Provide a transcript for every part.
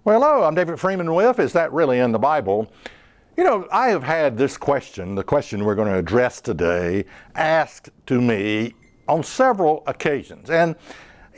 Well, hello, I'm David Freeman with Is That Really in the Bible? You know, I have had this question, the question we're going to address today, asked to me on several occasions. And,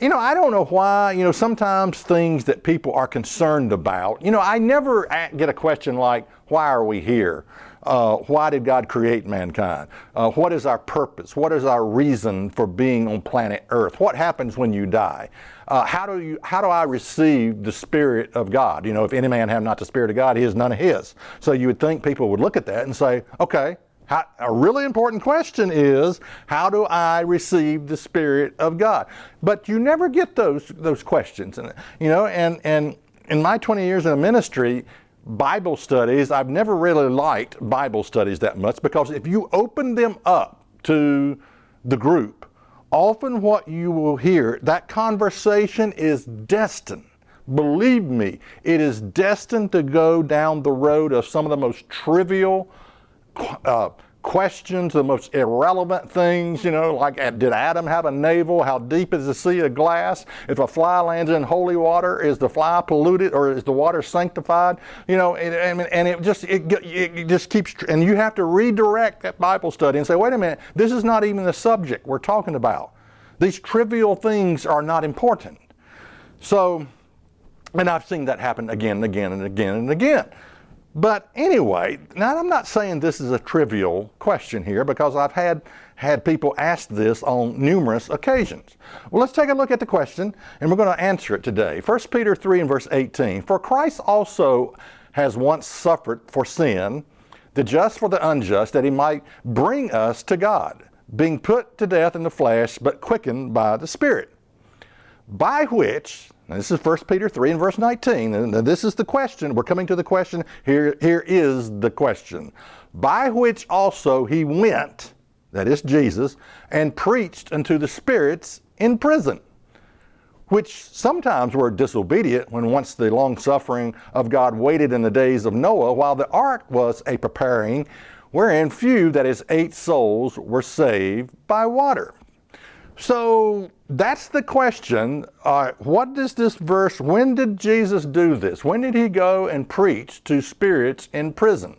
you know, I don't know why, sometimes things that people are concerned about, I never get a question like, why are we here? Why did God create mankind? What is our purpose? What is our reason for being on planet Earth? What happens when you die? How do I receive the Spirit of God? If any man have not the Spirit of God, he is none of his. So you would think people would look at that and say, okay, a really important question is, how do I receive the Spirit of God? But you never get those questions. And in my 20 years in the ministry, Bible studies, I've never really liked Bible studies that much, because if you open them up to the group, often what you will hear, that conversation is destined. Believe me, it is destined to go down the road of some of the most trivial questions, the most irrelevant things, like did Adam have a navel? How deep is the sea of glass? If a fly lands in holy water, is the fly polluted or is the water sanctified? It just keeps, and you have to redirect that Bible study and say, wait a minute, this is not even the subject we're talking about. These trivial things are not important. So, and I've seen that happen again and again and again and again. But anyway, now I'm not saying this is a trivial question here, because I've had people ask this on numerous occasions. Well, let's take a look at the question, and we're going to answer it today. 1 Peter 3 and verse 18. For Christ also has once suffered for sin, the just for the unjust, that he might bring us to God, being put to death in the flesh, but quickened by the Spirit. By which, now this is 1 Peter 3 and verse 19, and this is the question. We're coming to the question. Here is the question. By which also he went, that is Jesus, and preached unto the spirits in prison, which sometimes were disobedient when once the long suffering of God waited in the days of Noah, while the ark was a preparing, wherein few, that is 8 souls, were saved by water. So that's the question. What is this verse? When did Jesus do this? When did he go and preach to spirits in prison?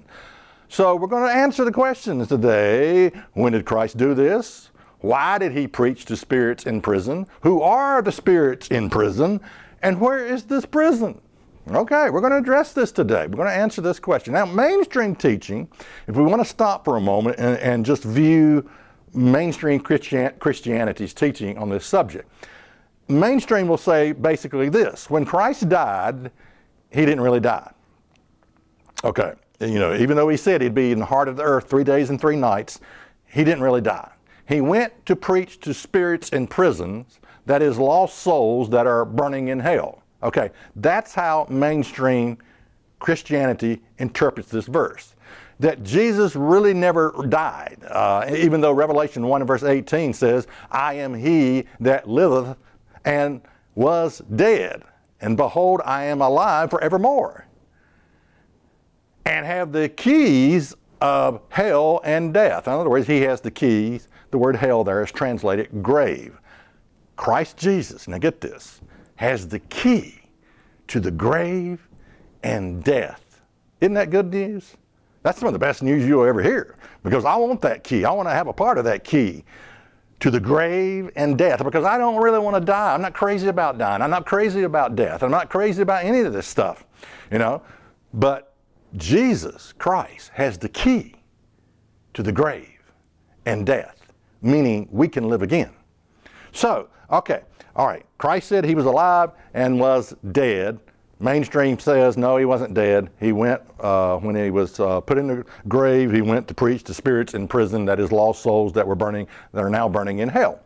So we're going to answer the questions today. When did Christ do this? Why did he preach to spirits in prison? Who are the spirits in prison? And where is this prison? Okay, we're going to address this today. We're going to answer this question. Now, mainstream teaching, if we want to stop for a moment and just view mainstream Christianity's teaching on this subject. Mainstream will say basically this: when Christ died, he didn't really die. Okay, even though he said he'd be in the heart of the earth 3 days and 3 nights, he didn't really die. He went to preach to spirits in prisons, that is, lost souls that are burning in hell. Okay, that's how mainstream Christianity interprets this verse. That Jesus really never died, even though Revelation 1 and verse 18 says, I am he that liveth and was dead, and behold, I am alive forevermore, and have the keys of hell and death. In other words, he has the keys. The word hell there is translated grave. Christ Jesus, now get this, has the key to the grave and death. Isn't that good news? That's some of the best news you'll ever hear, because I want that key. I want to have a part of that key to the grave and death, because I don't really want to die. I'm not crazy about dying. I'm not crazy about death. I'm not crazy about any of this stuff, But Jesus Christ has the key to the grave and death, meaning we can live again. So, okay, all right. Christ said he was alive and was dead. Mainstream says, no, he wasn't dead. He went, when he was put in the grave, he went to preach to spirits in prison, that is, lost souls that are now burning in hell.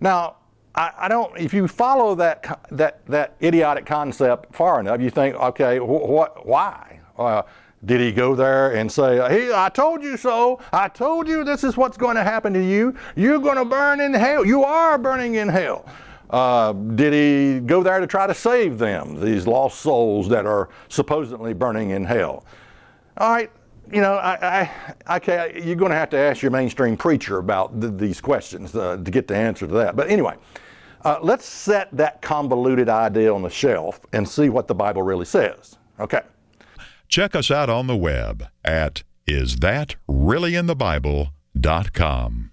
Now, I don't, if you follow that idiotic concept far enough, you think, okay, why? Did he go there and say, hey, I told you so. I told you this is what's going to happen to you. You're going to burn in hell. You are burning in hell. Did he go there to try to save them, these lost souls that are supposedly burning in hell? All right, okay, you're going to have to ask your mainstream preacher about these questions to get the answer to that. But anyway, Let's set that convoluted idea on the shelf and see what the Bible really says. Okay. Check us out on the web at isthatreallyinthebible.com.